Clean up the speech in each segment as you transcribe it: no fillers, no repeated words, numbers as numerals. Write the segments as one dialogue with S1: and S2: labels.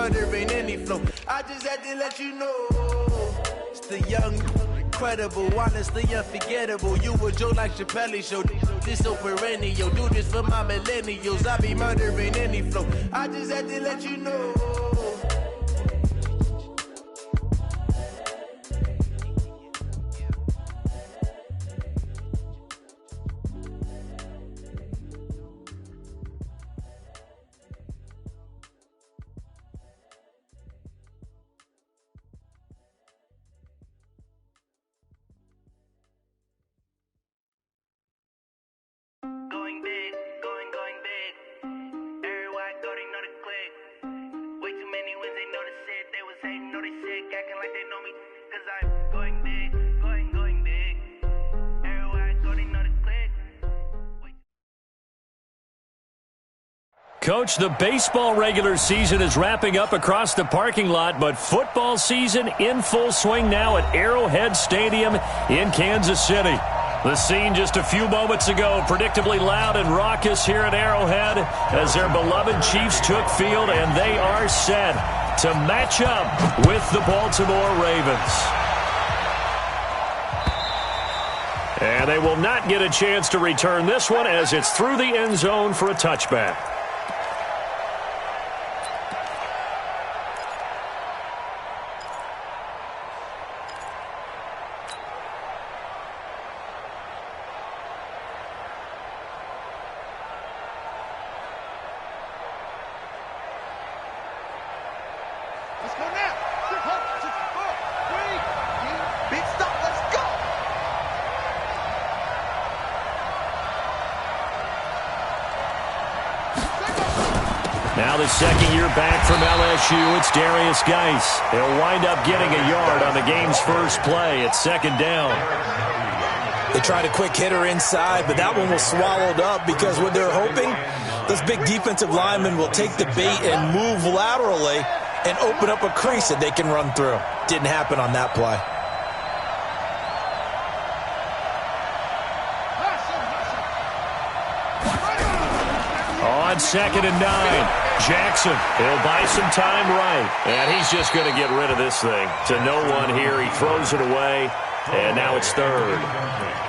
S1: murdering any flow. I just had to let you know. It's the young, incredible, honestly unforgettable. You a joke like Chappelle Show. This so perennial. Do this for my millennials. I be murdering any flow. I just had to let you know.
S2: Coach, the baseball regular season is wrapping up across the parking lot, but football season in full swing now at Arrowhead Stadium in Kansas City. The scene just a few moments ago, predictably loud and raucous here at Arrowhead as their beloved Chiefs took field, and they are set to match up with the Baltimore Ravens. And they will not get a chance to return this one as it's through the end zone for a touchback.
S3: Now the second year back from LSU, it's Darius Geis. He'll wind up getting a yard on the game's first play at second down.
S4: They tried a quick hitter inside, but that one was swallowed up because what they're hoping, those big defensive linemen will take the bait and move laterally and open up a crease that they can run through. Didn't happen on that play.
S2: On 2nd and 9, Jackson, he'll buy some time right. And he's just going to get rid of this thing. To no one here, he throws it away, and now it's third.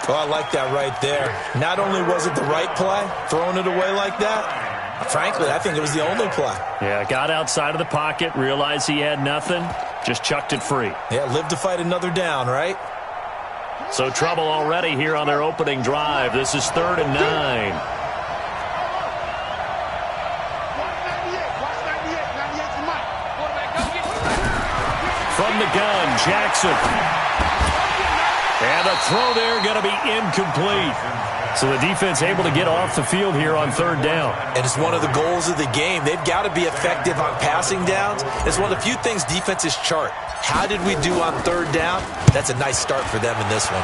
S4: Oh, I like that right there. Not only was it the right play, throwing it away like that, frankly, I think it was the only play.
S2: Yeah, got outside of the pocket, realized he had nothing, just chucked it free.
S4: Yeah, live to fight another down, right?
S2: So trouble already here on their opening drive. This is 3rd and 9. From the gun, Jackson. And a throw there going to be incomplete. So the defense able to get off the field here on 3rd down.
S4: And it's one of the goals of the game. They've got to be effective on passing downs. It's one of the few things defenses chart. How did we do on 3rd down? That's a nice start for them in this one.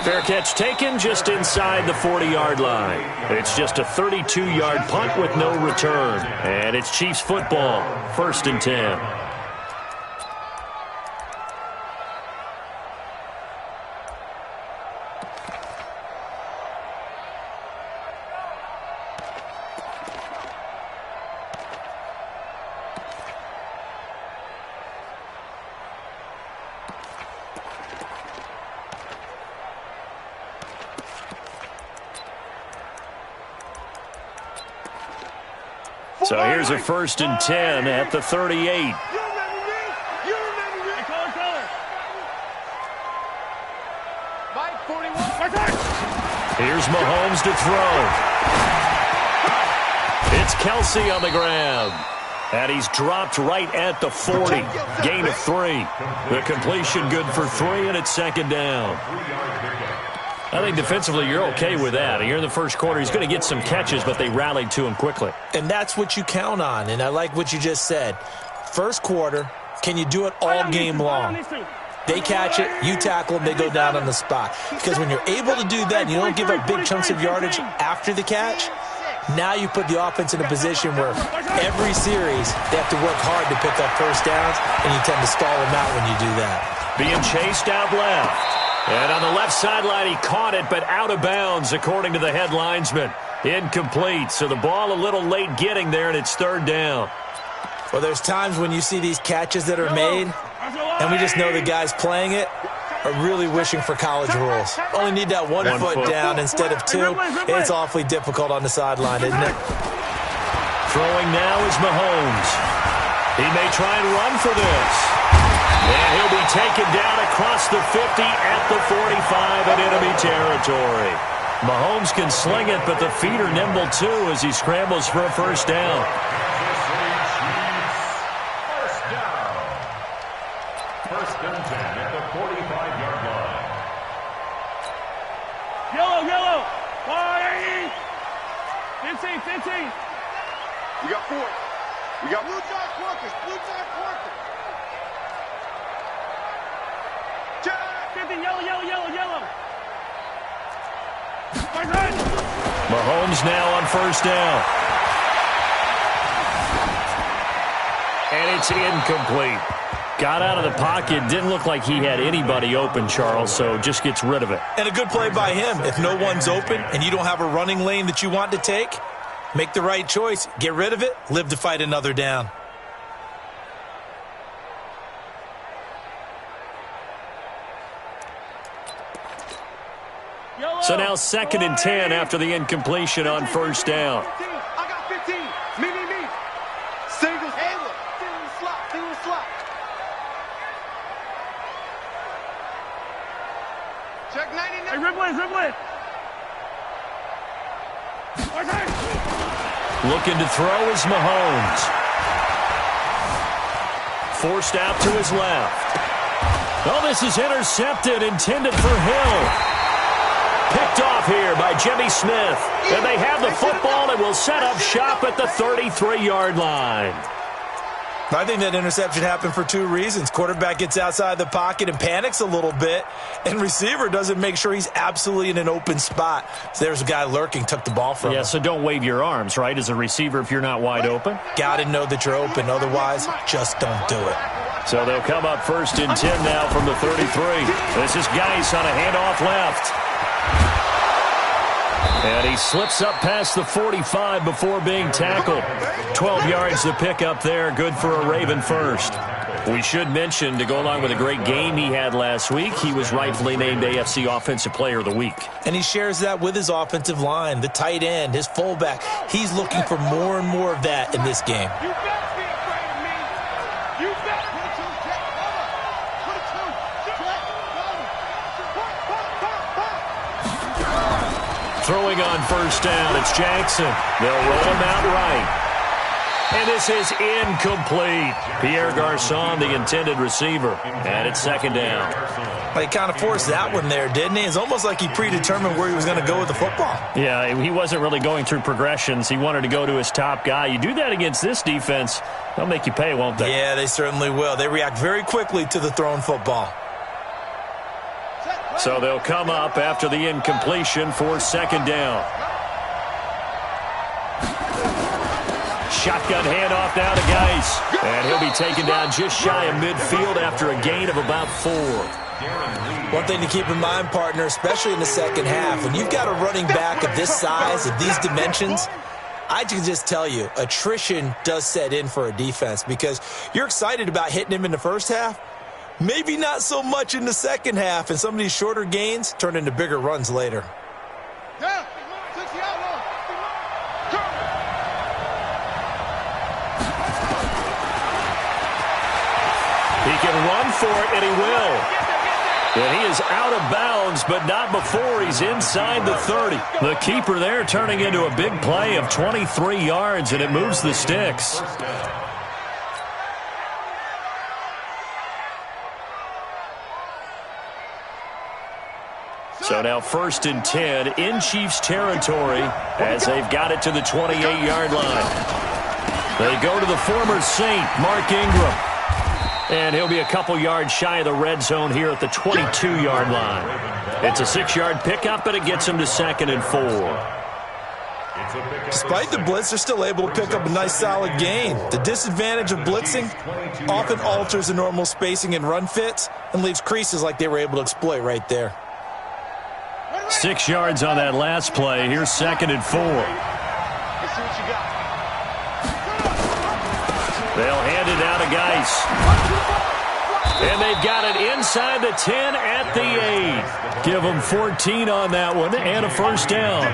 S2: Fair catch taken just inside the 40-yard line. It's just a 32-yard punt with no return. And it's Chiefs football, 1st and 10. So here's a 1st and 10 at the 38. Here's Mahomes to throw. It's Kelsey on the grab. And he's dropped right at the 40. Gain of 3. The completion good for 3, and it's 2nd down. I think defensively you're okay with that. Here in the first quarter, he's going to get some catches, but they rallied to him quickly.
S4: And that's what you count on, and I like what you just said. First quarter, can you do it all game long? They catch it, you tackle them, they go down on the spot. Because when you're able to do that, you don't give up big chunks of yardage after the catch, now you put the offense in a position where every series they have to work hard to pick up first downs, and you tend to stall them out when you do that.
S2: Being chased out left. And on the left sideline, he caught it, but out of bounds, according to the head linesman. Incomplete, so the ball a little late getting there, and it's third down.
S4: Well, there's times when you see these catches that are made, and we just know the guys playing it are really wishing for college rules. Only need that one foot down instead of two. It's awfully difficult on the sideline, isn't it?
S2: Throwing now is Mahomes. He may try and run for this. And he'll be taken down across the 50 at the 45 in enemy territory. Mahomes can sling it, but the feet are nimble too as he scrambles for a first down.
S5: First and 10 at the 45-yard line.
S6: Yellow. 15.
S7: We got 4. We got blue jack workers.
S6: 50, yellow.
S2: Mahomes now on first down. And it's incomplete. Got out of the pocket. Didn't look like he had anybody open, Charles, so just gets rid of it.
S4: And a good play by him. If no one's open and you don't have a running lane that you want to take, make the right choice. Get rid of it. Live to fight another down.
S2: So now 2nd and 10 after the incompletion on first down.
S7: I got 15. Me. Single slot. Check 99.
S6: Hey, Ripley.
S2: Looking to throw is Mahomes. Forced out to his left. Oh, this is intercepted, intended for Hill. Picked off here by Jimmy Smith. And they have the football and will set up shop at the 33-yard line.
S4: I think that interception happened for 2 reasons. Quarterback gets outside the pocket and panics a little bit, and receiver doesn't make sure he's absolutely in an open spot. So there's a guy lurking, took the ball from him.
S2: Yeah, so don't wave your arms, right, as a receiver if you're not wide open?
S4: Got to know that you're open. Otherwise, just don't do it.
S2: So they'll come up 1st and 10 now from the 33. This is Geis on a handoff left. And he slips up past the 45 before being tackled. 12 yards to pick up there. Good for a Raven first. We should mention, to go along with a great game he had last week, he was rightfully named AFC Offensive Player of the Week.
S4: And he shares that with his offensive line, the tight end, his fullback. He's looking for more and more of that in this game.
S7: You better be afraid of me. You better.
S2: Throwing on first down, it's Jackson. They'll roll him out right. And this is incomplete. Pierre Garçon, the intended receiver. And it's 2nd down.
S4: Well, he kind of forced that one there, didn't he? It's almost like he predetermined where he was going to go with the football.
S2: Yeah, he wasn't really going through progressions. He wanted to go to his top guy. You do that against this defense, they'll make you pay, won't they?
S4: Yeah, they certainly will. They react very quickly to the thrown football.
S2: So they'll come up after the incompletion for 2nd down. Shotgun handoff now to Geis. And he'll be taken down just shy of midfield after a gain of about 4.
S4: One thing to keep in mind, partner, especially in the second half, when you've got a running back of this size, of these dimensions, I can just tell you, attrition does set in for a defense because you're excited about hitting him in the first half. Maybe not so much in the second half, and some of these shorter gains turn into bigger runs later.
S2: He can run for it, and he will. And he is out of bounds, but not before he's inside the 30. The keeper there turning into a big play of 23 yards, and it moves the sticks. So now 1st and 10 in Chiefs territory as they've got it to the 28-yard line. They go to the former Saint, Mark Ingram. And he'll be a couple yards shy of the red zone here at the 22-yard line. It's a 6-yard pickup, but it gets him to 2nd and 4.
S4: Despite the blitz, they're still able to pick up a nice solid gain. The disadvantage of blitzing often alters the normal spacing and run fits and leaves creases like they were able to exploit right there.
S2: 6 yards on that last play. Here's 2nd and 4.
S7: Let's see what you got.
S2: They'll hand it out to Geis. And they've got it inside the 10 at the 8. Give them 14 on that one and a first down.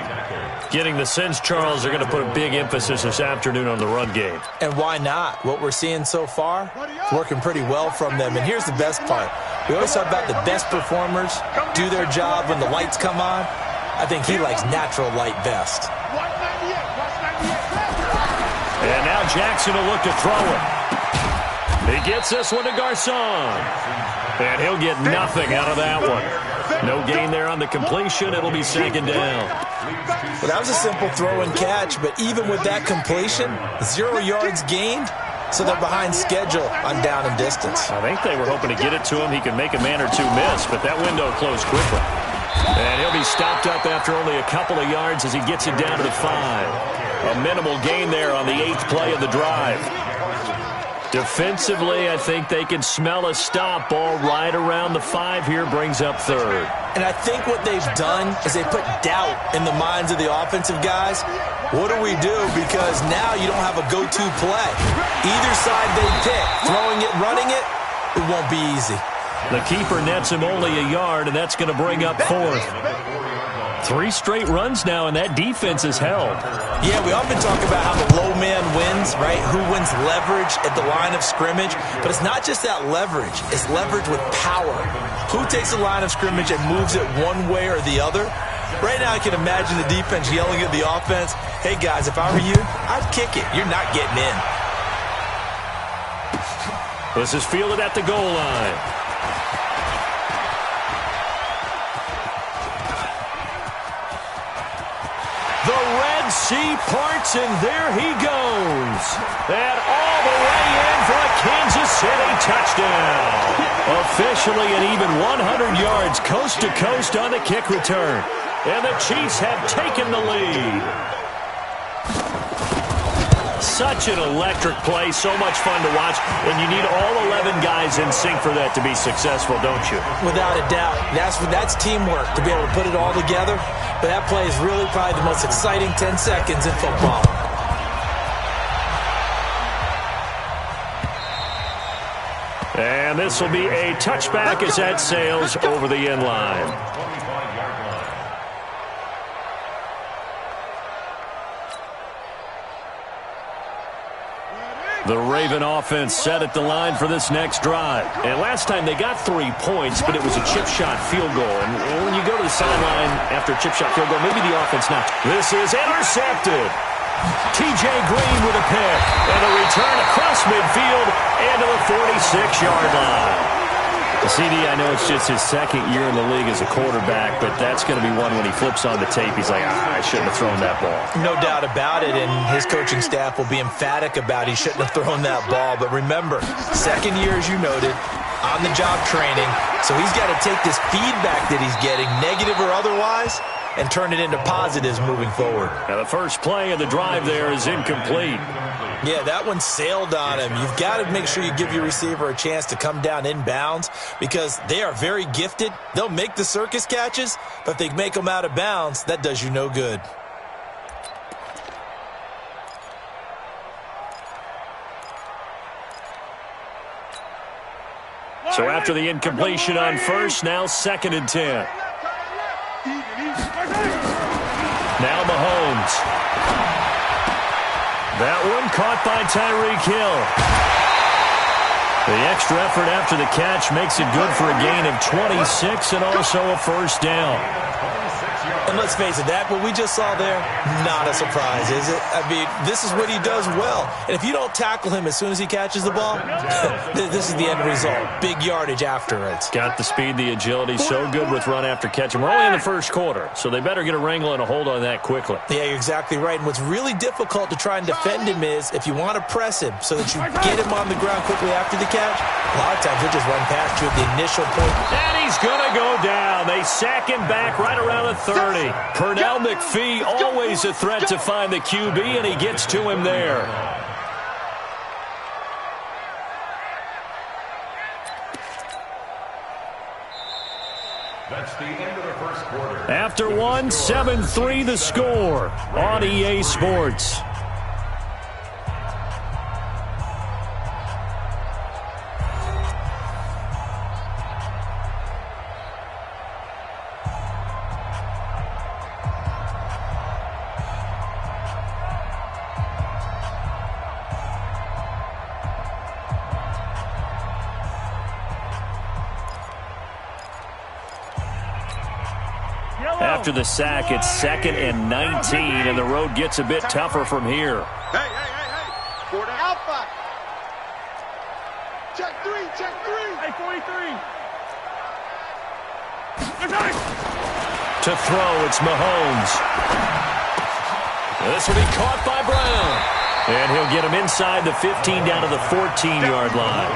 S2: Getting the sense, Charles, they're going to put a big emphasis this afternoon on the run game.
S4: And why not? What we're seeing so far, it's working pretty well from them. And here's the best part. We always talk about the best performers do their job when the lights come on. I think he likes natural light best.
S2: And now Jackson will look to throw it. He gets this one to Garcon. And he'll get nothing out of that one. No gain there on the completion. It'll be 2nd down.
S4: Well, that was a simple throw and catch, but even with that completion, 0 yards gained, so they're behind schedule on down and distance.
S2: I think they were hoping to get it to him. He could make a man or two miss, but that window closed quickly. And he'll be stopped up after only a couple of yards as he gets it down to the 5. A minimal gain there on the 8th play of the drive. Defensively, I think they can smell a stop. Ball right around the 5 here, brings up 3rd.
S4: And I think what they've done is they put doubt in the minds of the offensive guys. What do we do? Because now you don't have a go-to play. Either side they pick, throwing it, running it, it won't be easy.
S2: The keeper nets him only a yard, and that's going to bring up 4th. 3 straight runs now, and that defense is held.
S4: Yeah, we often talk about how the low man wins, right? Who wins leverage at the line of scrimmage? But it's not just that leverage. It's leverage with power. Who takes the line of scrimmage and moves it one way or the other? Right now I can imagine the defense yelling at the offense, hey, guys, if I were you, I'd kick it. You're not getting in.
S2: This is fielded at the goal line. The Red Sea parts, and there he goes. And all the way in for a Kansas City touchdown. Officially an even 100 yards coast to coast on the kick return. And the Chiefs have taken the lead. Such an electric play, so much fun to watch, and you need all 11 guys in sync for that to be successful, don't you?
S4: Without a doubt. That's teamwork, to be able to put it all together. But that play is really probably the most exciting 10 seconds in football.
S2: And this will be a touchback as that sails over the end line. The Raven offense set at the line for this next drive. And last time they got 3 points, but it was a chip shot field goal. And when you go to the sideline after a chip shot field goal, maybe the offense not. This is intercepted. T.J. Green with a pick. And a return across midfield and to the 46-yard line. CD, I know it's just his 2nd year in the league as a quarterback, but that's going to be one when he flips on the tape. He's like, I shouldn't have thrown that ball.
S4: No doubt about it, and his coaching staff will be emphatic about he shouldn't have thrown that ball. But remember, 2nd year, as you noted, on-the-job training, so he's got to take this feedback that he's getting, negative or otherwise, and turn it into positives moving forward.
S2: Now, the first play of the drive there is incomplete.
S4: Yeah, that one sailed on him. You've got to make sure you give your receiver a chance to come down inbounds because they are very gifted. They'll make the circus catches, but if they make them out of bounds, that does you no good.
S2: So after the incompletion on first, now 2nd and 10. Now Mahomes. That one caught by Tyreek Hill. The extra effort after the catch makes it good for a gain of 26 and also a first down.
S4: And let's face it, that what we just saw there, not a surprise, is it? I mean, this is what he does well. And if you don't tackle him as soon as he catches the ball, this is the end result. Big yardage afterwards.
S2: Got the speed, the agility, so good with run after catch. And we're only in the first quarter, so they better get a wrangle and a hold on that quickly.
S4: Yeah, you're exactly right. And what's really difficult to try and defend him is if you want to press him so that you get him on the ground quickly after the catch, a lot of times he'll just run past you at the initial point.
S2: And he's going to go down. They sack him back right around the 30. Pernell McPhee, always a threat to find the QB, and he gets to him there.
S5: That's the end of the first quarter.
S2: After one, 7-3 the score on EA Sports. After the sack, it's 2nd and 19, and the road gets a bit tougher from here.
S7: Hey. Alpha. Check three.
S6: Hey, 43.
S2: To throw, it's Mahomes. This will be caught by Brown. And he'll get him inside the 15 down to the 14-yard line.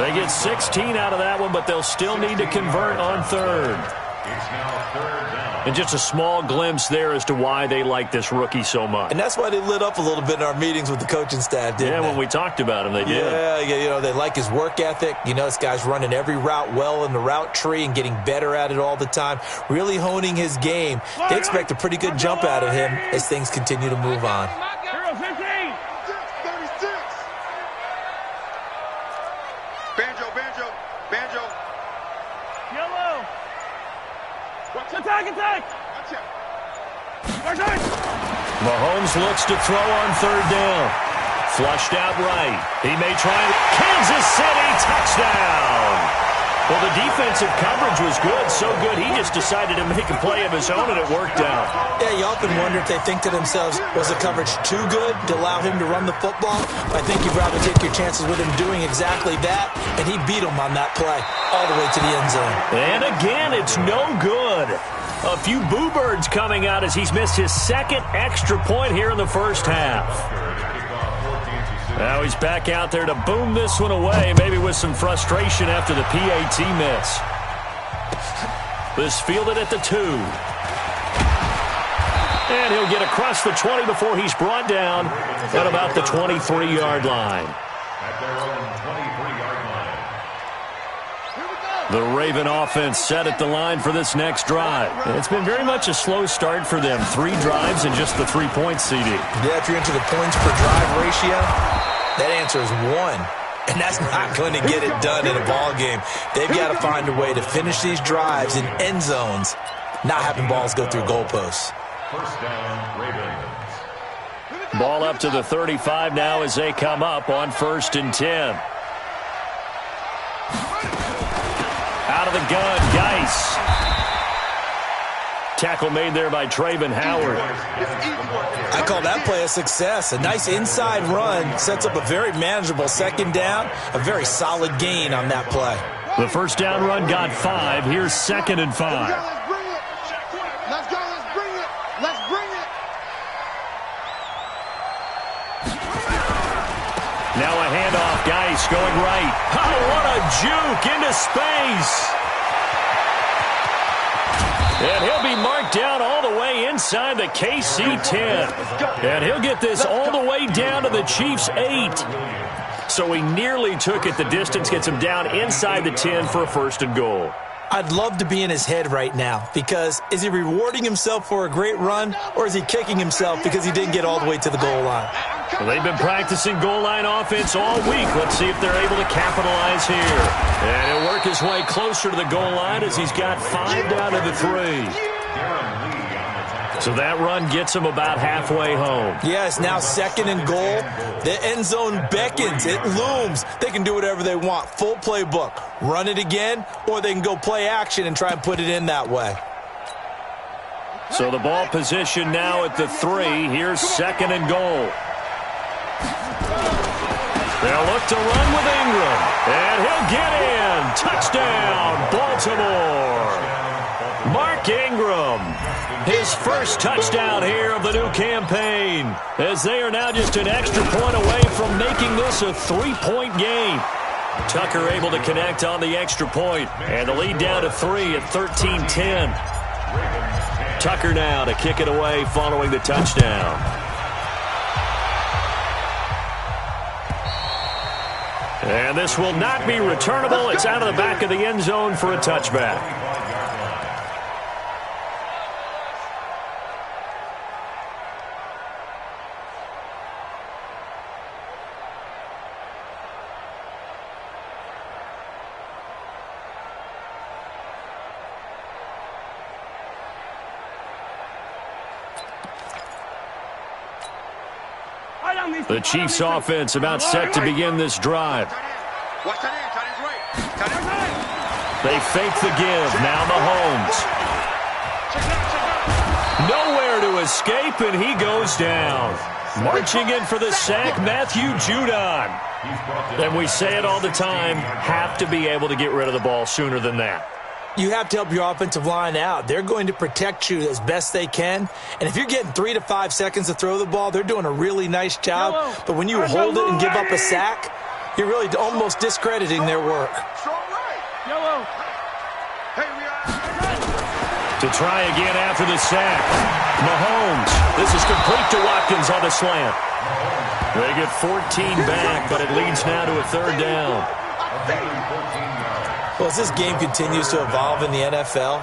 S2: They get 16 out of that one, but they'll still need to convert on third.
S5: It's now 3rd down.
S2: And just a small glimpse there as to why they like this rookie so much.
S4: And that's why they lit up a little bit in our meetings with the coaching staff, didn't they?
S2: When we talked about him, they did.
S4: Yeah, they like his work ethic. This guy's running every route well in the route tree and getting better at it all the time, really honing his game. They expect a pretty good jump out of him as things continue to move on.
S6: 0-15.
S7: 36. Banjo.
S6: Yellow. Attack.
S2: Mahomes looks to throw on third down. Flushed out right. He may try. Kansas City touchdown. Well, the defensive coverage was good, so good he just decided to make a play of his own, and it worked out.
S4: Yeah, you often wonder if they think to themselves, was the coverage too good to allow him to run the football? I think you'd rather take your chances with him doing exactly that, and he beat him on that play all the way to the end zone.
S2: And again, it's no good. A few boo birds coming out as he's missed his second extra point here in the first half. Now he's back out there to boom this one away, maybe with some frustration after the PAT miss. This fielded at the 2. And he'll get across the 20 before he's brought down at about the 23-yard line.
S5: At their own 23-yard line.
S2: The Raven offense set at the line for this next drive. And it's been very much a slow start for them. 3 drives and just the 3 points, CD.
S4: Yeah, if you're into the points per drive ratio, that answer is 1. And that's not going to get it done in a ball game. They've got to find a way to finish these drives in end zones, not having balls go through goalposts.
S5: First down, Ravens.
S2: Ball up to the 35 now as they come up on 1st and 10. Out of the gun, Geis. Tackle made there by Trayvon Howard.
S4: I call that play a success. A nice inside run sets up a very manageable 2nd down. A very solid gain on that play.
S2: The first down run got 5. Here's 2nd and 5.
S7: Let's go. Let's bring it.
S2: Now a handoff. Geis going right. Oh, what a juke into space. And he'll be marked down all the way inside the KC 10. And he'll get this all the way down to the Chiefs 8. So he nearly took it the distance, gets him down inside the 10 for a 1st and goal.
S4: I'd love to be in his head right now, because is he rewarding himself for a great run, or is he kicking himself because he didn't get all the way to the goal line?
S2: Well, they've been practicing goal line offense all week. Let's see if they're able to capitalize here. And he'll work his way closer to the goal line as he's got 5 down to the 3. So that run gets him about halfway home.
S4: Yes, now 2nd and goal. The end zone beckons. It looms. They can do whatever they want. Full playbook. Run it again, or they can go play action and try and put it in that way.
S2: So the ball position now at the 3. Here's 2nd and goal. They'll look to run with Ingram. And he'll get in. Touchdown, Baltimore. Mark Ingram. His first touchdown here of the new campaign, as they are now just an extra point away from making this a 3-point game. Tucker able to connect on the extra point, and the lead down to 3 at 13-10. Tucker now to kick it away following the touchdown. And this will not be returnable. It's out of the back of the end zone for a touchback. The Chiefs offense about set to begin this drive.
S7: Watch that in, tight end's right. Tight end's right.
S2: They fake the give. Now Mahomes. Nowhere to escape, and he goes down. Marching in for the sack, Matthew Judon. And we say it all the time, have to be able to get rid of the ball sooner than that.
S4: You have to help your offensive line out. They're going to protect you as best they can. And if you're getting 3 to 5 seconds to throw the ball, they're doing a really nice job. But when you hold it and give up a sack, you're really almost discrediting their work.
S6: Yellow.
S2: To try again after the sack. Mahomes. This is complete to Watkins on the slant. They get 14 back, but it leads now to a third down.
S4: Well, as this game continues to evolve in the NFL,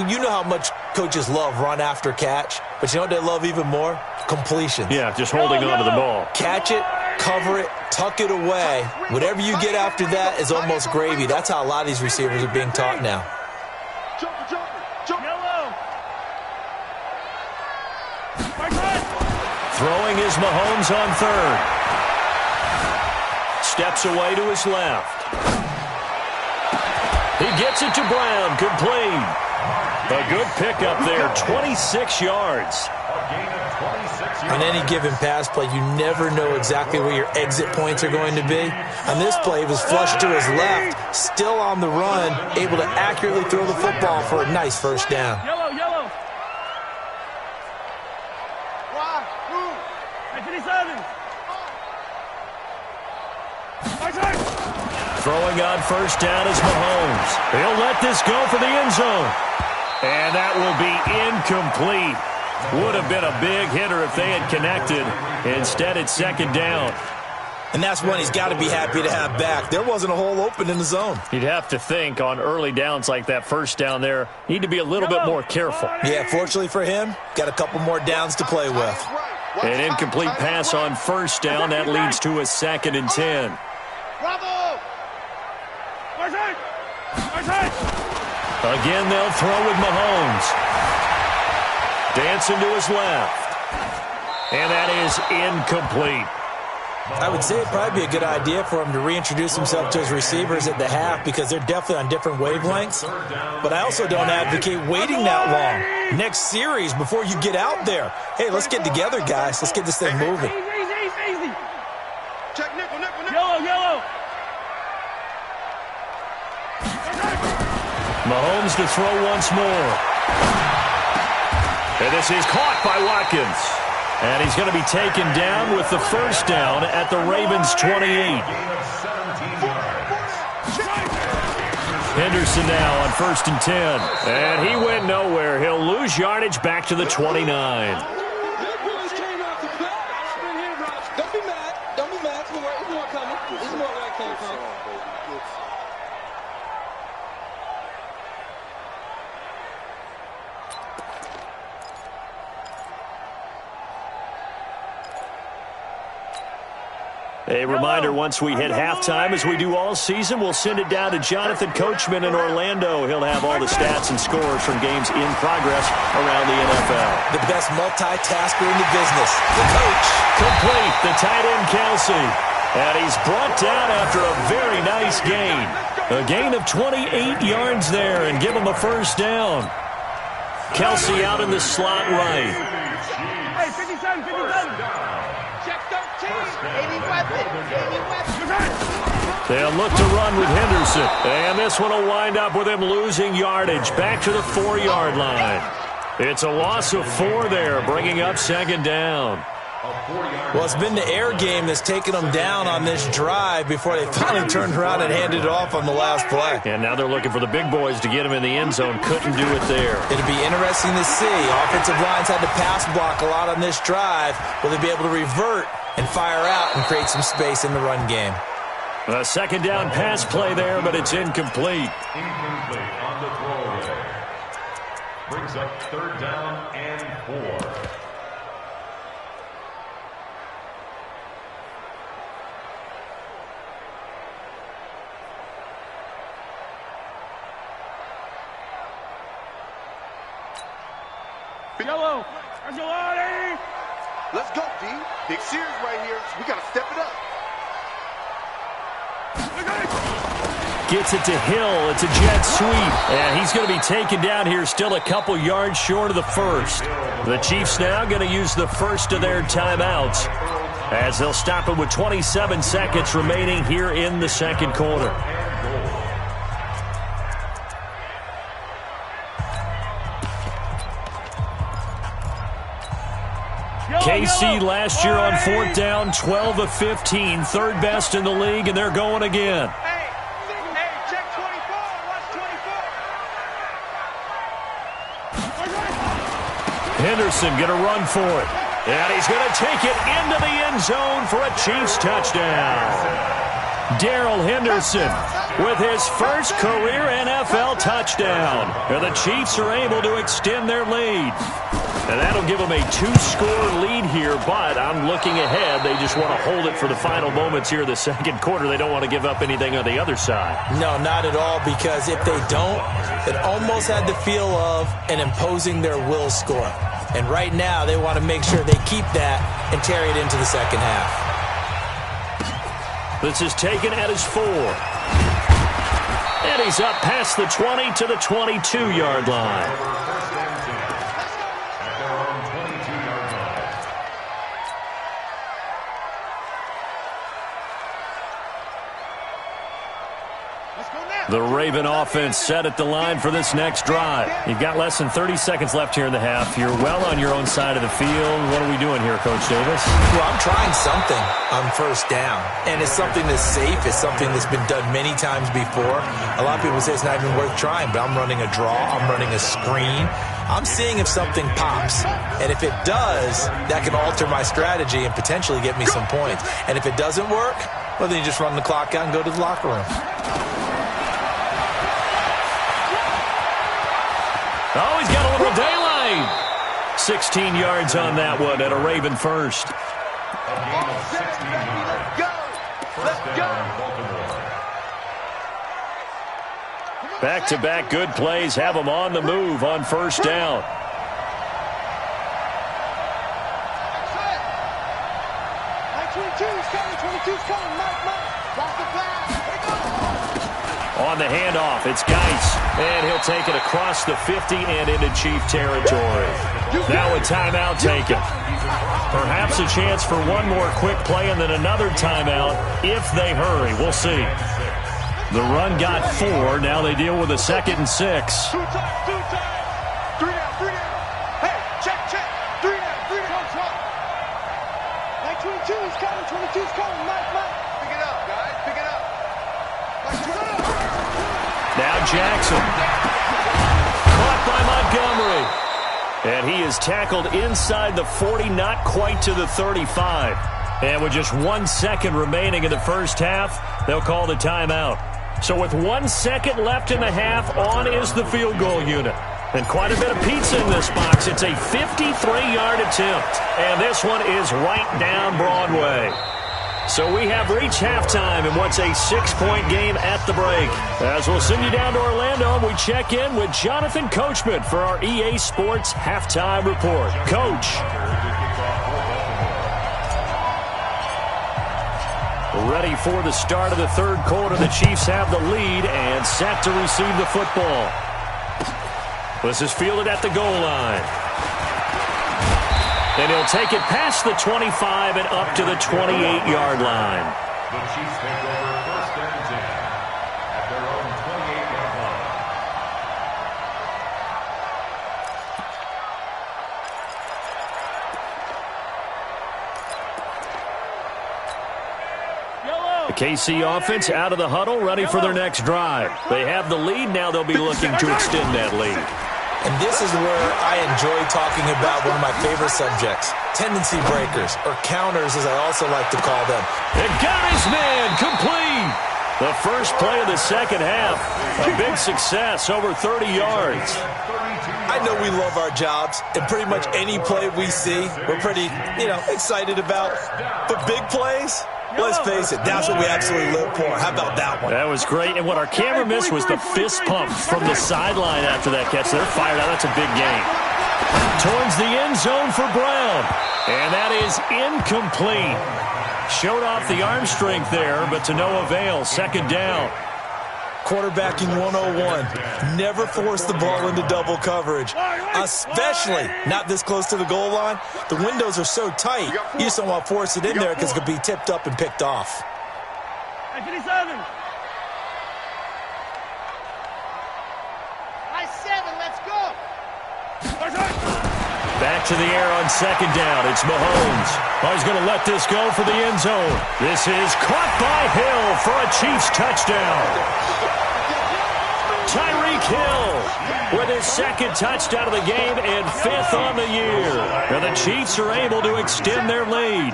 S4: you know how much coaches love run after catch, but you know what they love even more? Completions.
S2: Yeah, just holding on to the ball.
S4: Catch it, cover it, tuck it away. Whatever you get after that is almost gravy. That's how a lot of these receivers are being taught now.
S2: Throwing is Mahomes on third. Steps away to his left. He gets it to Brown, complete. A good pickup there, 26 yards.
S4: On any given pass play, you never know exactly where your exit points are going to be. On this play, he was flushed to his left, still on the run, able to accurately throw the football for a nice first down.
S6: Yellow, yellow. 57.
S2: Throwing on first down is Mahomes. He'll let this go for the end zone. And that will be incomplete. Would have been a big hitter if they had connected. Instead, it's second down.
S4: And that's one he's got to be happy to have back. There wasn't a hole open in the zone.
S2: You'd have to think on early downs like that first down there, need to be a little bit more careful.
S4: Yeah, fortunately for him, got a couple more downs to play with.
S2: An incomplete pass on first down. That leads to a 2nd and 10.
S6: Bravo!
S2: Again, they'll throw with Mahomes. Dancing to his left. And that is incomplete.
S4: I would say it'd probably be a good idea for him to reintroduce himself to his receivers at the half because they're definitely on different wavelengths. But I also don't advocate waiting that long. Next series before you get out there. Hey, let's get together, guys. Let's get this thing moving.
S6: Easy. Check nickel. Yellow.
S2: Mahomes to throw once more. And this is caught by Watkins. And he's going to be taken down with the first down at the Ravens' 28. Henderson now on 1st and 10. And he went nowhere. He'll lose yardage back to the 29.
S8: Don't be mad. There's more coming. There's more where I came from.
S2: A reminder, once we hit halftime, as we do all season, we'll send it down to Jonathan Coachman in Orlando. He'll have all the stats and scores from games in progress around the NFL.
S4: The best multitasker in the business, the coach.
S2: Complete, the tight end Kelsey. And he's brought down after a very nice gain. A gain of 28 yards there and give him a first down. Kelsey out in the slot right.
S6: Hey, 57.
S8: Check 13. 80 weapon.
S2: They'll look to run with Henderson. And this one will wind up with him losing yardage back to the 4-yard line. It's a loss of 4 there, bringing up second down.
S4: Well, it's been the air game that's taken them down on this drive before they finally turned around and handed it off on the last play.
S2: And now they're looking for the big boys to get him in the end zone. Couldn't do it there.
S4: It'll be interesting to see. Offensive lines had to pass block a lot on this drive. Will they be able to revert and fire out and create some space in the run game?
S2: A second down pass play there, but it's incomplete.
S5: Incomplete on the throwaway. Brings up 3rd down and 4.
S6: Yellow. Angelati.
S7: Let's go, D. Big series right here. We got to step it up.
S2: Gets it to Hill. It's a jet sweep. And he's going to be taken down here, still a couple yards short of the first. The Chiefs now going to use the first of their timeouts as they'll stop it with 27 seconds remaining here in the second quarter. KC last year on fourth down, 12 of 15, third best in the league, and they're going again.
S6: Hey, check 24. Watch 24.
S2: Henderson going to run for it. And he's going to take it into the end zone for a Chiefs touchdown. Darrell Henderson with his first career NFL touchdown. And the Chiefs are able to extend their lead. And that'll give them a 2-score lead here, but I'm looking ahead. They just want to hold it for the final moments here in the second quarter. They don't want to give up anything on the other side.
S4: No, not at all, because if they don't, it almost had the feel of an imposing their will score. And right now, they want to make sure they keep that and carry it into the second half.
S2: This is taken at his 4. And he's up past the 20 to the 22-yard line. The Raven offense set at the line for this next drive. You've got less than 30 seconds left here in the half. You're well on your own side of the field. What are we doing here, Coach Davis?
S4: Well, I'm trying something on first down. And it's something that's safe. It's something that's been done many times before. A lot of people say it's not even worth trying, but I'm running a draw. I'm running a screen. I'm seeing if something pops. And if it does, that can alter my strategy and potentially get me some points. And if it doesn't work, well, then you just run the clock out and go to the locker room.
S2: Oh, he's got a little daylight. 16 yards on that one at a Raven first. Back-to-back good plays have them on the move on first down. On the handoff, it's Geis, and he'll take it across the 50 and into Chief territory. Now a timeout taken. Perhaps a chance for one more quick play and then another timeout if they hurry. We'll see. The run got 4. Now they deal with a 2nd and 6.
S6: Two time. 3 down. Hey, check. 3 down. Mike 22's coming. Mike. Pick it up, guys. Pick it up. Mike 22.
S2: Now Jackson. Caught by Montgomery. And he is tackled inside the 40, not quite to the 35. And with just 1 second remaining in the first half, they'll call the timeout. So with 1 second left in the half, on is the field goal unit. And quite a bit of pizza in this box. It's a 53-yard attempt. And this one is right down Broadway. So we have reached halftime in what's a 6-point game at the break. As we'll send you down to Orlando, we check in with Jonathan Coachman for our EA Sports Halftime Report. Coach. Ready for the start of the third quarter. The Chiefs have the lead and set to receive the football. This is fielded at the goal line. And he'll take it past the 25 and up to the 28-yard line.
S5: The Chiefs take over first and 10 at their own 28-yard line.
S2: The KC offense out of the huddle, ready for their next drive. They have the lead. Now they'll be looking to extend that lead.
S4: And this is where I enjoy talking about one of my favorite subjects, tendency breakers, or counters as I also like to call them.
S2: And got his man complete. The first play of the second half, a big success, over 30 yards.
S4: I know we love our jobs, and pretty much any play we see, we're pretty, excited about. But big plays, let's face it, that's what we absolutely live for. How about that one?
S2: That was great. And what our camera missed was the fist pump from the sideline after that catch. They're fired out. That's a big game. Towards the end zone for Brown. And that is incomplete. Showed off the arm strength there, but to no avail. Second down.
S4: Quarterbacking 101. Never force the ball into double coverage, especially not this close to the goal line. The windows are so tight, you just don't want to force it in there because it could be tipped up and picked off.
S2: Back to the air on second down. It's Mahomes. Oh, he's going to let this go for the end zone. This is caught by Hill for a Chiefs touchdown. Tyreek Hill with his second touchdown of the game and 5th on the year. And the Chiefs are able to extend their lead.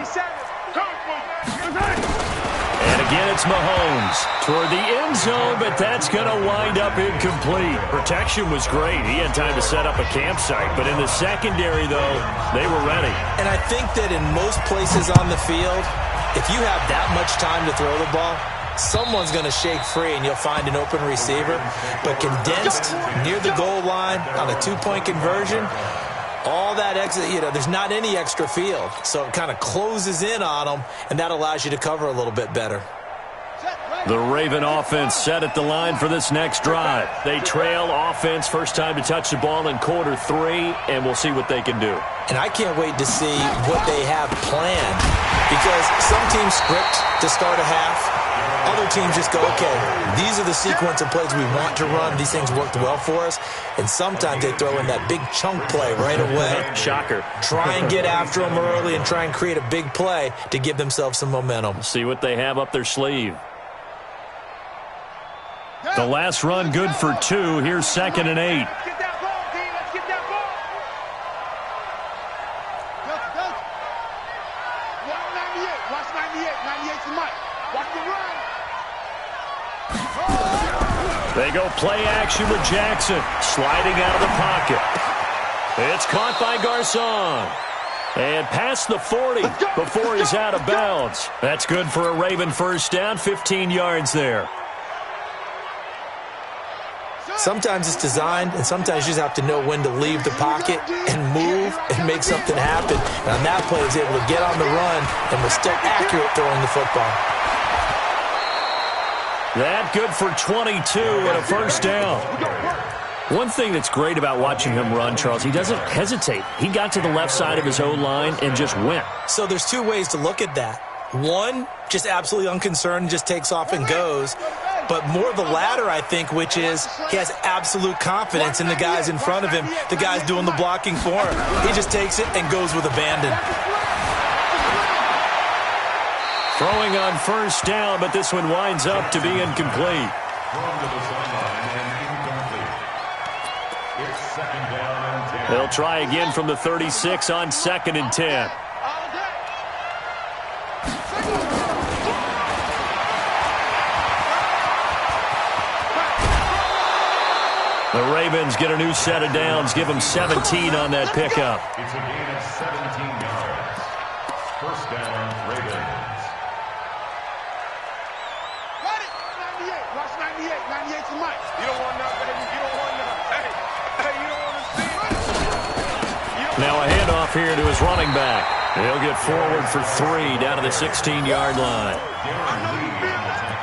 S2: And again, it's Mahomes toward the end zone, but that's going to wind up incomplete. Protection was great. He had time to set up a campsite. But in the secondary, though, they were ready.
S4: And I think that in most places on the field, if you have that much time to throw the ball, someone's going to shake free and you'll find an open receiver. But condensed near the goal line on a two-point conversion, all that extra, there's not any extra field. So it kind of closes in on them, and that allows you to cover a little bit better.
S2: The Raven offense set at the line for this next drive. They trail offense, first time to touch the ball in quarter 3, and we'll see what they can do.
S4: And I can't wait to see what they have planned, because some teams script to start a half. Other teams just go, okay, these are the sequence of plays we want to run. These things worked well for us. And sometimes they throw in that big chunk play right away.
S2: Shocker.
S4: Try and get after them early and try and create a big play to give themselves some momentum.
S2: See what they have up their sleeve. The last run good for 2. Here's 2nd and 8. They go play action with Jackson, sliding out of the pocket. It's caught by Garcon. And past the 40 before he's out of bounds. That's good for a Raven first down, 15 yards there.
S4: Sometimes it's designed, and sometimes you just have to know when to leave the pocket and move and make something happen. And on that play, he was able to get on the run and was still accurate throwing the football.
S2: That good for 22 and a first down. One thing that's great about watching him run, Charles, he doesn't hesitate. He got to the left side of his O-line and just went.
S4: So there's two ways to look at that. One, just absolutely unconcerned, just takes off and goes. But more the latter, I think, which is he has absolute confidence in the guys in front of him, the guys doing the blocking for him. He just takes it and goes with abandon.
S2: Throwing on first down, but this one winds up to be incomplete. They'll try again from the 36 on 2nd and 10. The Ravens get a new set of downs, give them 17 on that pickup.
S5: It's a gain of 17 yards. First down, Ravens.
S6: Got it! 98. Watch 98. 98's the mic. You don't want none, baby. You don't want none. Hey, you don't want to see it.
S2: Now a handoff here to his running back. He'll get forward for 3 down to the 16-yard line.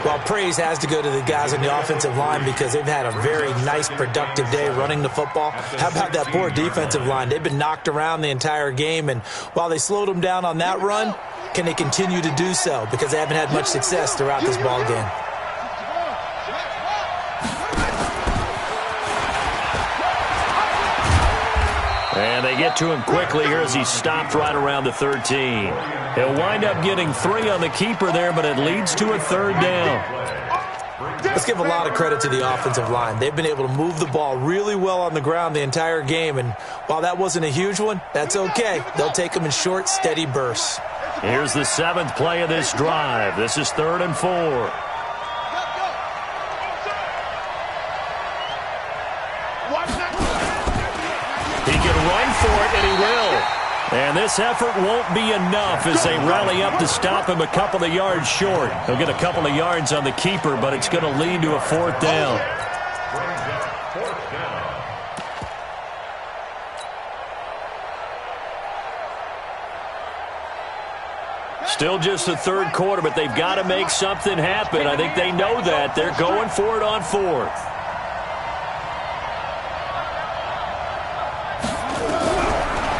S4: Well, praise has to go to the guys on the offensive line because they've had a very nice, productive day running the football. How about that poor defensive line? They've been knocked around the entire game, and while they slowed them down on that run, can they continue to do so? Because they haven't had much success throughout this ball game.
S2: And they get to him quickly here as he stopped right around the 13. He'll wind up getting 3 on the keeper there, but it leads to a 3rd down.
S4: Let's give a lot of credit to the offensive line. They've been able to move the ball really well on the ground the entire game, and while that wasn't a huge one, that's okay. They'll take them in short, steady bursts.
S2: Here's the 7th play of this drive. This is 3rd and 4. He can run for it, and he will. And this effort won't be enough as they rally up to stop him a couple of yards short. He'll get a couple of yards on the keeper, but it's going to lead to a 4th down. Still just the third quarter, but they've got to make something happen. I think they know that. They're going for it on fourth.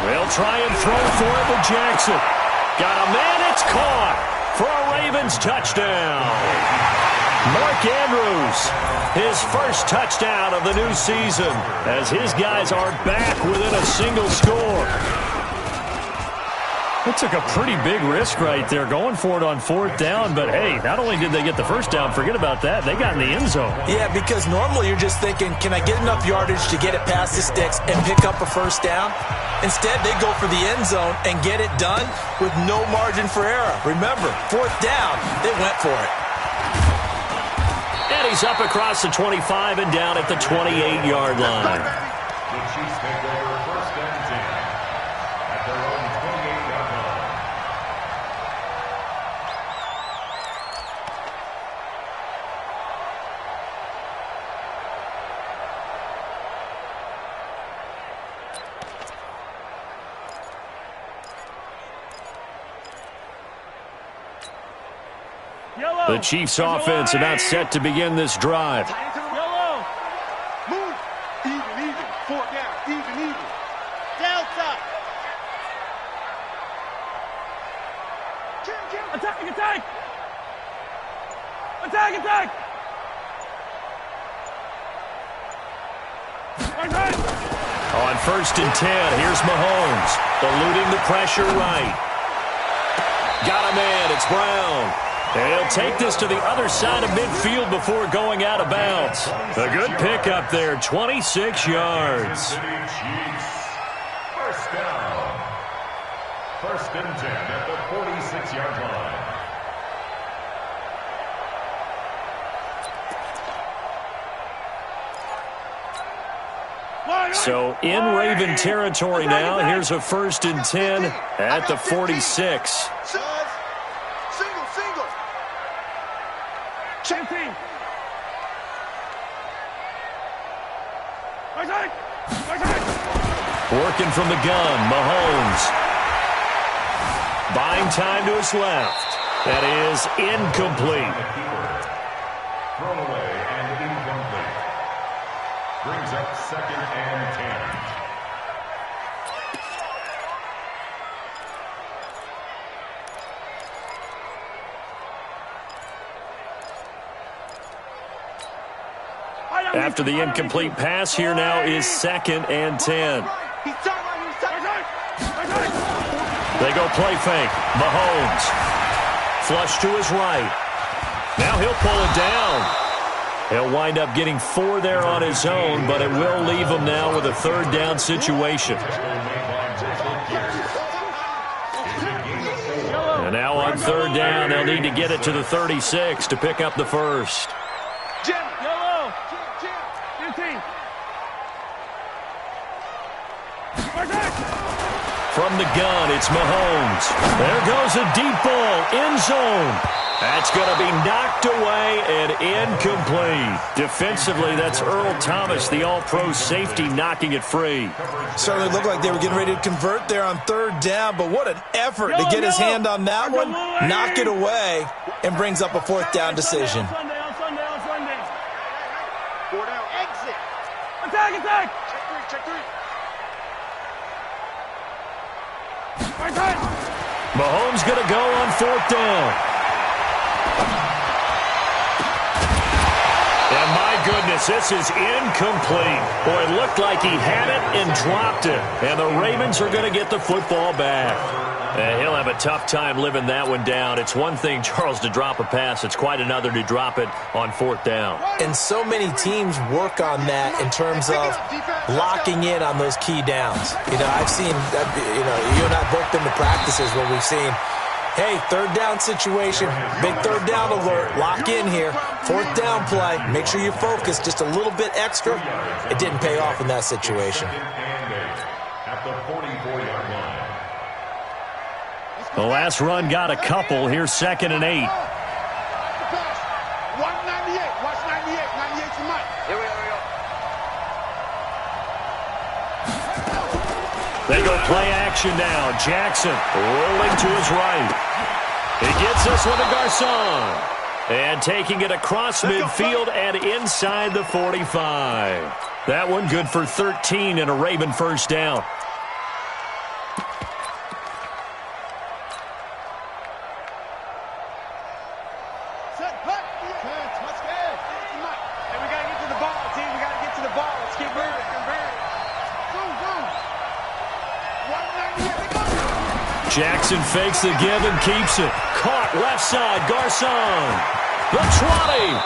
S2: They'll try and throw for it with Jackson. Got a man, it's caught for a Ravens touchdown. Mark Andrews, his first touchdown of the new season, as his guys are back within a single score.
S3: They took a pretty big risk right there going for it on fourth down, but hey, not only did they get the first down, forget about that, they got in the end zone.
S4: Yeah, because normally you're just thinking, can I get enough yardage to get it past the sticks and pick up a first down? Instead, they go for the end zone and get it done with no margin for error. Remember, fourth down, they went for it.
S2: And he's up across the 25 and down at the 28-yard line.
S5: The Chiefs take over first and 10 at their own 28-yard line.
S2: The Chiefs offense about set to begin this drive.
S6: Yellow. Move. Even. Four down. Even. Delta. Attack.
S2: On first and 10, here's Mahomes, eluding the pressure right. Got a man, it's Brown. And he'll take this to the other side of midfield before going out of bounds. A good pickup there, 26 yards.
S5: City Chiefs. First down. First and 10 at the 46-yard line.
S2: So in Raven territory now, here's a first and 10 at the 46.
S6: Single. Check team.
S2: Working from the gun, Mahomes. Buying time to his left. That is incomplete.
S5: Thrown away and incomplete. Brings up second and 10.
S2: After the incomplete pass, here now is second and 10. They go play fake. Mahomes. Flush to his right. Now he'll pull it down. He'll wind up getting 4 there on his own, but it will leave him now with a third down situation. And now on third down, they'll need to get it to the 36 to pick up the first. From the gun, it's Mahomes. There goes a deep ball, end zone. That's going to be knocked away and incomplete. Defensively, that's Earl Thomas, the all-pro safety, knocking it free.
S4: Certainly looked like they were getting ready to convert there on third down, but what an effort to get his hand on that one, knock it away, and brings up a fourth down decision.
S6: Four down. Exit. Attack. Check three.
S2: Mahomes going to go on fourth down. And my goodness, this is incomplete. Boy, it looked like he had it and dropped it. And the Ravens are going to get the football back. And he'll have a tough time living that one down. It's one thing, Charles, to drop a pass. It's quite another to drop it on fourth down.
S4: And so many teams work on that in terms of locking in on those key downs. I've seen, you and I both been to practices where we've seen, hey, third down situation, big third down alert, lock in here, fourth down play, make sure you focus just a little bit extra. It didn't pay off in that situation.
S5: At the 44-yard line.
S2: The last run got a couple. Here's second and 8.
S6: 198. Watch 98. 98 to Mike. Here we go.
S2: They go play action now. Jackson rolling to his right. He gets this one to Garcon. And taking it across midfield and inside the 45. That one good for 13 and a Raven first down. Jackson fakes the give and keeps it. Caught left side, Garcon. The 20.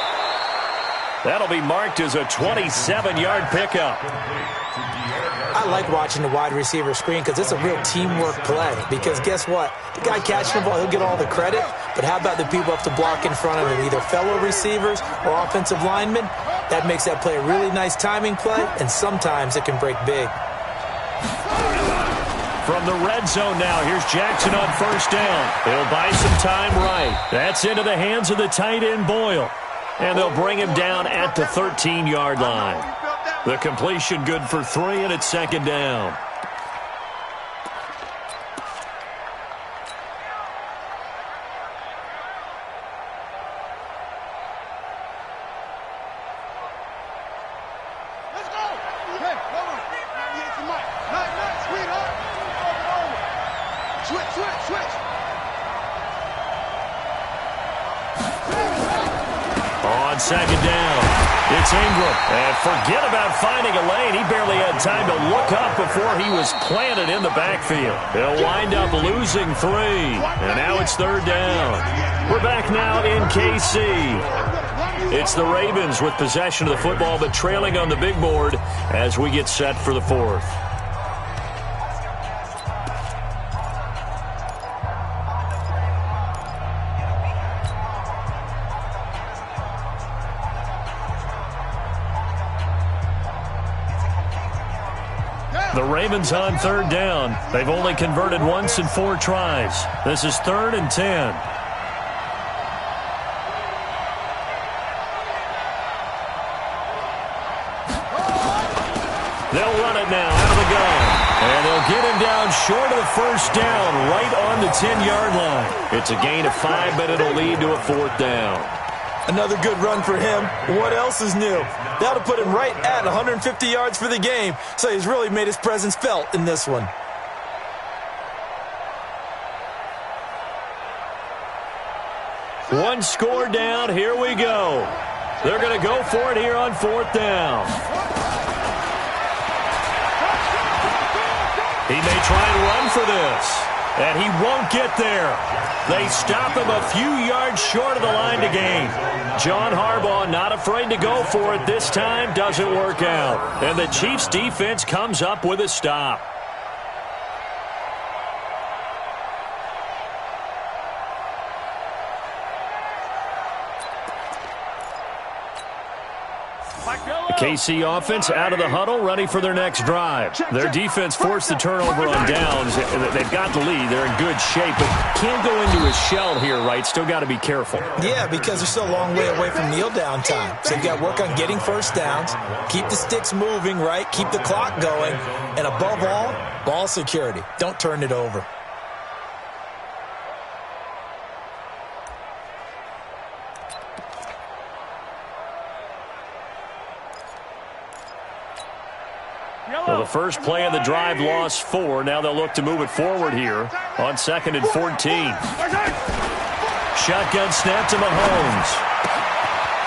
S2: That'll be marked as a 27-yard pickup.
S4: I like watching the wide receiver screen because it's a real teamwork play. Because guess what? The guy catching the ball, he'll get all the credit. But how about the people up to block in front of him, either fellow receivers or offensive linemen? That makes that play a really nice timing play, and sometimes it can break big.
S2: From the red zone now, here's Jackson on first down. He'll buy some time right. That's into the hands of the tight end, Boyle. And they'll bring him down at the 13-yard line. The completion good for 3, and it's second down. On second down, it's Ingram. And forget about finding a lane. He barely had time to look up before he was planted in the backfield. He'll wind up losing 3. And now it's third down. We're back now in KC. It's the Ravens with possession of the football, but trailing on the big board as we get set for the fourth. The Ravens on third down. They've only converted once in 4 tries. This is 3rd and 10. They'll run it now out of the gun. And they'll get him down short of the first down, right on the 10-yard line. It's a gain of 5, but it'll lead to a 4th down.
S4: Another good run for him. What else is new? That'll put him right at 150 yards for the game, so he's really made his presence felt in this one.
S2: One score down. Here we go. They're going to go for it here on 4th down. He may try and run for this, and he won't get there. They stop him a few yards short of the line to gain. John Harbaugh not afraid to go for it this time. Doesn't work out. And the Chiefs defense comes up with a stop. The KC offense out of the huddle, ready for their next drive. Their defense forced the turnover on downs. They've got the lead. They're in good shape, but can't go into a shell here, right? Still got to be careful.
S4: Yeah, because they're still a long way away from kneel down time. So you've got to work on getting first downs, keep the sticks moving, right? Keep the clock going, and above all, ball security. Don't turn it over.
S2: Well, the first play of the drive lost 4. Now they'll look to move it forward here on 2nd and 14. Shotgun snap to Mahomes.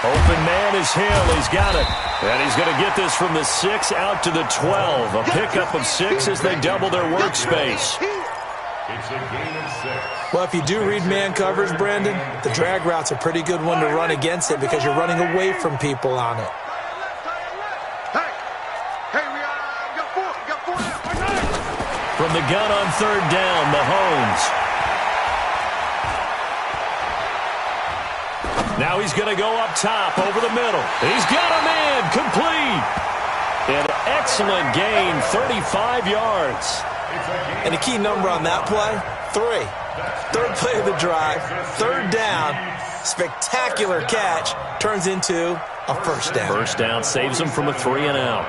S2: Open man is Hill. He's got it. And he's going to get this from the 6 out to the 12. A pickup of 6 as they double their workspace.
S5: It's a gain of 6.
S4: Well, if you do read man coverage, Brandon, the drag route's a pretty good one to run against it because you're running away from people on it.
S2: From the gun on 3rd down, Mahomes. Now he's going to go up top over the middle. He's got a man complete. An excellent gain, 35 yards.
S4: And the key number on that play, 3. 3rd play of the drive, 3rd down, spectacular catch, turns into a first down.
S2: First down saves him from a 3 and out.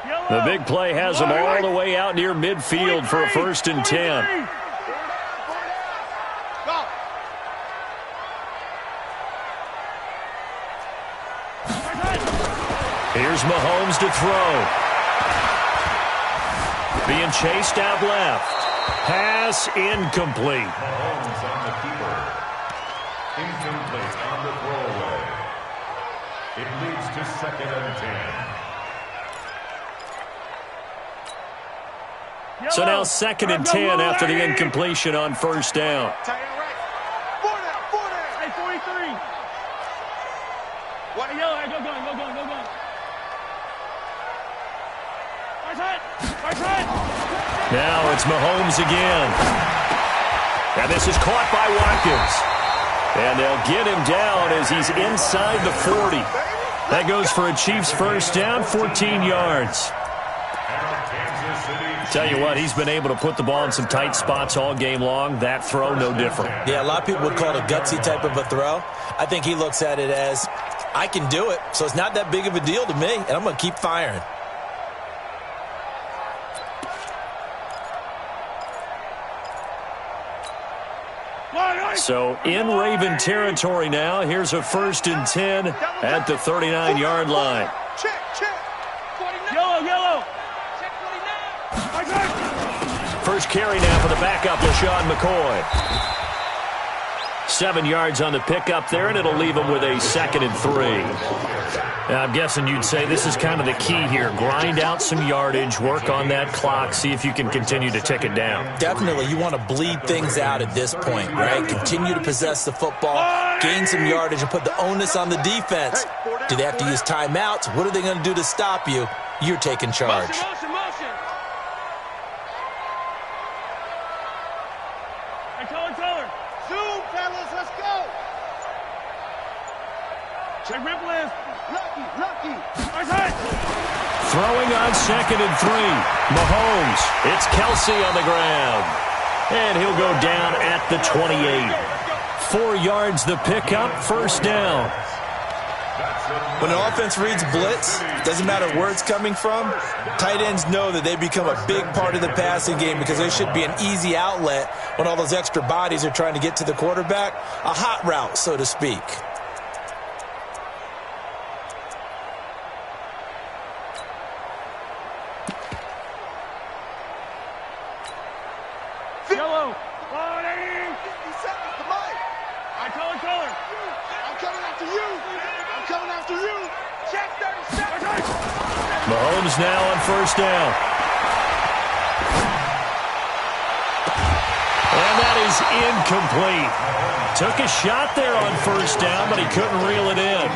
S2: The big play has him all the way out near midfield for a 1st and 10. Here's Mahomes to throw. Being chased out left. Pass incomplete.
S5: Mahomes on the keeper. Incomplete on the throwaway. It leads to 2nd and 10.
S2: So now 2nd and 10 after the incompletion on 1st down.
S6: Four down. Hey, 43. What? Go going. Right side.
S2: Now it's Mahomes again. And this is caught by Watkins. And they'll get him down as he's inside the 40. That goes for a Chiefs 1st down, 14 yards. Tell you what, he's been able to put the ball in some tight spots all game long. That throw, no different.
S4: Yeah, a lot of people would call it a gutsy type of a throw. I think he looks at it as, I can do it, so it's not that big of a deal to me, and I'm going to keep firing.
S2: So in Raven territory now. Here's a 1st and 10 at the 39-yard line.
S6: Check. Yellow. Check 49.
S2: First carry now for the backup, LaShawn McCoy. 7 yards on the pickup there, and it'll leave him with a 2nd and 3. Now, I'm guessing you'd say this is kind of the key here. Grind out some yardage, work on that clock, see if you can continue to tick it down.
S4: Definitely, you want to bleed things out at this point, right? Continue to possess the football, gain some yardage, and put the onus on the defense. Do they have to use timeouts? What are they going to do to stop you? You're taking charge.
S6: Motion. Hey, color. Zoom, fellas, let's go. Check rip list. Lucky.
S2: Throwing on 2nd and 3. Mahomes. It's Kelsey on the ground. And he'll go down at the 28. 4 yards the pickup, 1st down.
S4: When an offense reads blitz, doesn't matter where it's coming from, tight ends know that they become a big part of the passing game because there should be an easy outlet when all those extra bodies are trying to get to the quarterback. A hot route, so to speak.
S6: Yellow. 50 seconds to Mike. I color. I'm coming after you. Check 30 seconds.
S2: Mahomes now on 1st down. And that is incomplete. Took a shot there on 1st down, but he couldn't reel it in.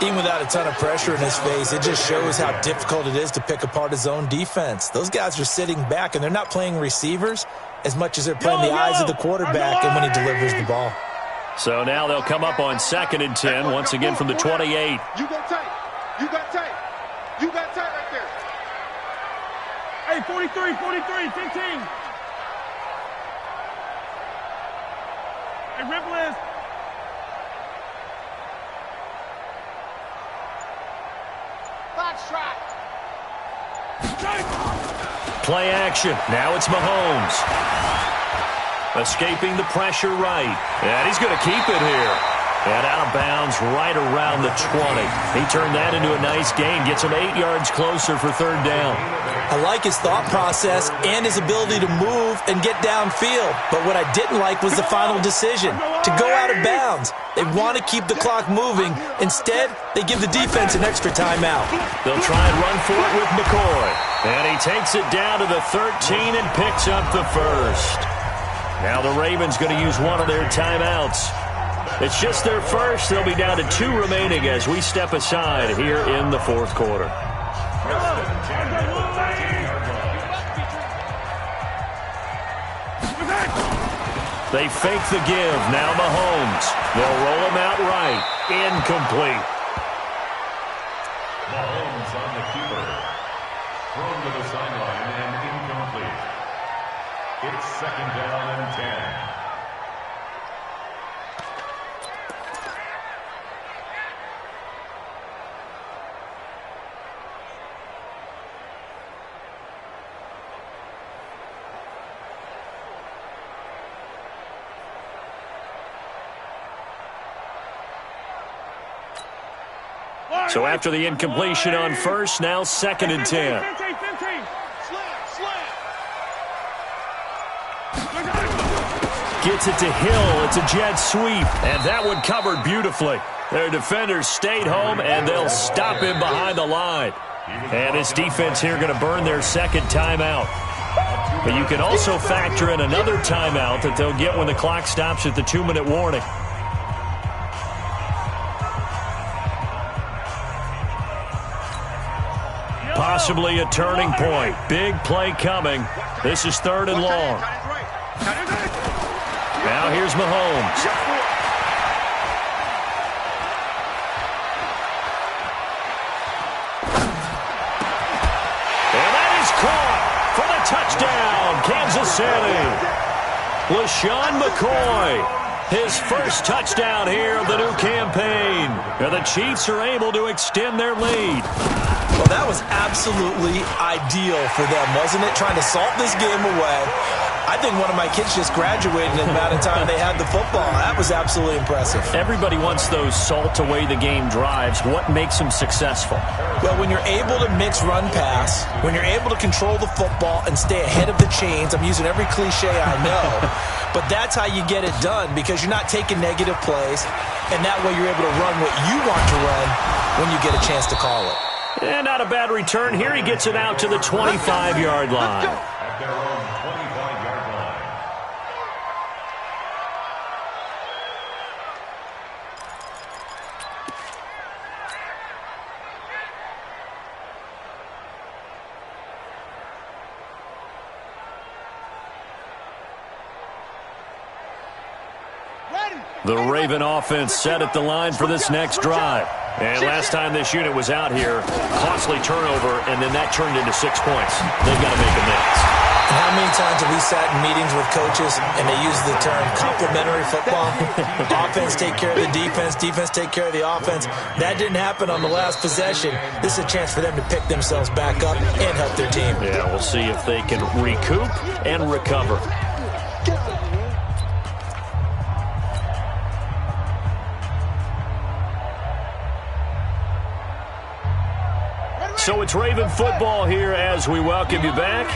S4: Even without a ton of pressure in his face, it just shows how difficult it is to pick apart his own defense. Those guys are sitting back, and they're not playing receivers as much as they're playing the eyes of the quarterback and when he delivers the ball.
S2: So now they'll come up on 2nd and 10, once again from the 28.
S6: You got tight right there. Hey, 43, 15. Hey, rip list. Box strike.
S2: Play action. Now it's Mahomes. Escaping the pressure right. And he's going to keep it here. And out of bounds right around the 20. He turned that into a nice gain. Gets him 8 yards closer for 3rd down.
S4: I like his thought process and his ability to move and get downfield. But what I didn't like was the final decision, to go out of bounds. They want to keep the clock moving. Instead, they give the defense an extra timeout.
S2: They'll try and run for it with McCoy. And he takes it down to the 13 and picks up the 1st. Now the Ravens going to use one of their timeouts. It's just their first. They'll be down to 2 remaining as we step aside here in the 4th quarter. They fake the give. Now Mahomes. They'll roll him out right. Incomplete.
S5: Mahomes on the keeper. Thrown to the sideline and incomplete. It's 2nd down and 10.
S2: So after the incompletion on first, now 2nd and 10. Gets it to Hill. It's a jet sweep. And that one covered beautifully. Their defenders stayed home, and they'll stop him behind the line. And this defense here going to burn their 2nd timeout. But you can also factor in another timeout that they'll get when the clock stops at the 2-minute warning. Possibly a turning point. Big play coming. This is 3rd and long. Now here's Mahomes. And that is caught for the touchdown, Kansas City. LaShawn McCoy, his first touchdown here of the new campaign. And the Chiefs are able to extend their lead.
S4: Well, that was absolutely ideal for them, wasn't it? Trying to salt this game away. I think one of my kids just graduated in the amount of time they had the football. That was absolutely impressive.
S2: Everybody wants those salt-away-the-game drives. What makes them successful?
S4: Well, when you're able to mix run-pass, when you're able to control the football and stay ahead of the chains, I'm using every cliche I know, but that's how you get it done because you're not taking negative plays, and that way you're able to run what you want to run when you get a chance to call it.
S2: And not a bad return. Here he gets it out to the 25-yard line.
S5: At their own 25-yard line.
S2: The Raven offense set at the line for this next drive. And last time this unit was out here, costly turnover, and then that turned into 6 points. They've got to make amends.
S4: And how many times have we sat in meetings with coaches and they use the term complementary football? Offense take care of the defense, defense take care of the offense. That didn't happen on the last possession. This is a chance for them to pick themselves back up and help their team.
S2: Yeah, we'll see if they can recoup and recover. So it's Raven football here as we welcome you back.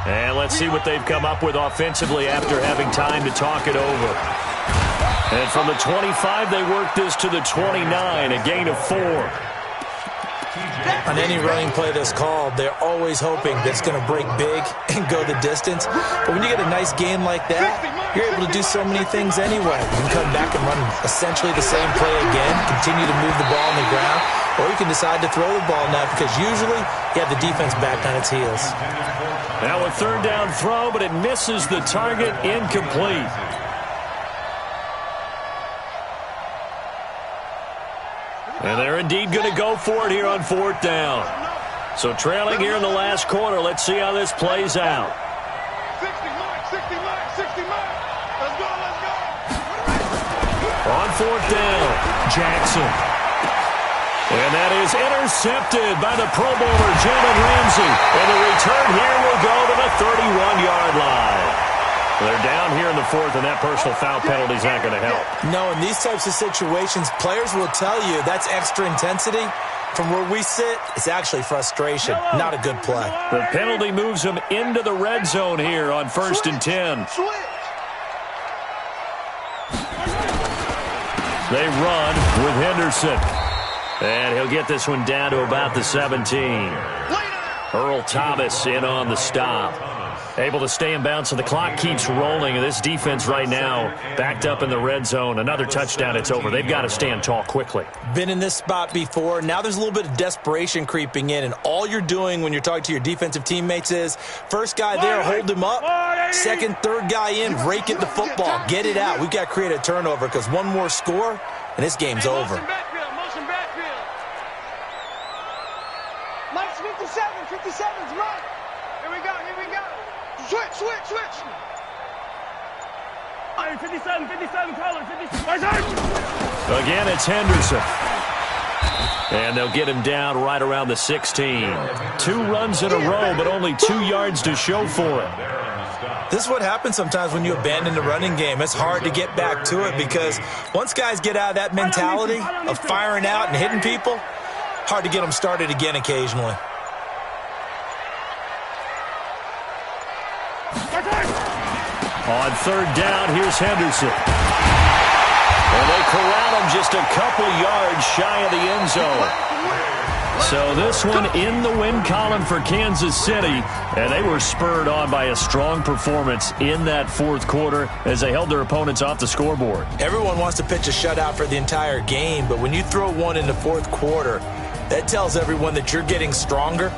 S2: And let's see what they've come up with offensively after having time to talk it over. And from the 25, they work this to the 29, a gain of 4.
S4: On any running play that's called, they're always hoping that it's going to break big and go the distance. But when you get a nice gain like that, you're able to do so many things anyway. You can come back and run essentially the same play again, continue to move the ball on the ground, or you can decide to throw the ball now because usually you have the defense back on its heels.
S2: Now a 3rd down throw, but it misses the target, incomplete. And they're indeed going to go for it here on 4th down. So trailing here in the last quarter, let's see how this plays out.
S6: 60 miles. Let's go.
S2: On 4th down, Jackson. And that is intercepted by the Pro Bowler, Jalen Ramsey. And the return here will go to the 31-yard line. They're down here in the 4th, and that personal foul penalty is not going to help.
S4: No, in these types of situations, players will tell you that's extra intensity. From where we sit, it's actually frustration, not a good play.
S2: The penalty moves them into the red zone here on 1st and 10. They run with Henderson. And he'll get this one down to about the 17. Earl Thomas in on the stop. Able to stay in bounds, so the clock keeps rolling. And this defense right now backed up in the red zone. Another touchdown, it's over. They've got to stand tall quickly.
S4: Been in this spot before. Now there's a little bit of desperation creeping in. And all you're doing when you're talking to your defensive teammates is, first guy there, hold him up. Second, third guy in, rake at the football. Get it out. We've got to create a turnover because one more score, and this game's over.
S6: Motion backfield. Mike's 57's right. Here we go. Switch. All right, 57, color, 57.
S2: Again, it's Henderson. And they'll get him down right around the 16. 2 runs in a row, but only 2 yards to show for it.
S4: This is what happens sometimes when you abandon the running game. It's hard to get back to it because once guys get out of that mentality of firing out and hitting people, hard to get them started again occasionally.
S2: On third down, here's Henderson. And they corral him just a couple yards shy of the end zone. So this one in the win column for Kansas City, and they were spurred on by a strong performance in that fourth quarter as they held their opponents off the scoreboard.
S4: Everyone wants to pitch a shutout for the entire game, but when you throw one in the fourth quarter, that tells everyone that you're getting stronger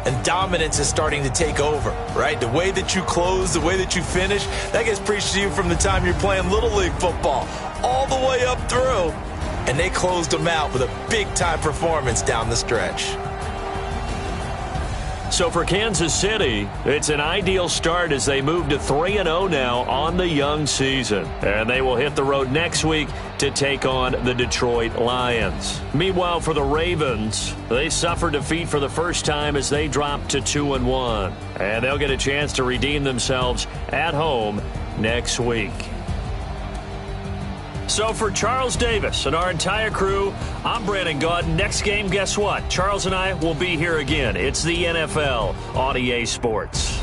S4: and dominance is starting to take over, right? The way that you close, the way that you finish, that gets preached to you from the time you're playing Little League football all the way up through. And they closed them out with a big-time performance down the stretch.
S2: So for Kansas City, it's an ideal start as they move to 3-0 now on the young season. And they will hit the road next week to take on the Detroit Lions. Meanwhile, for the Ravens, they suffered defeat for the first time as they dropped to 2-1. And they'll get a chance to redeem themselves at home next week. So for Charles Davis and our entire crew, I'm Brandon Gaudin. Next game, guess what? Charles and I will be here again. It's the NFL on EA Sports.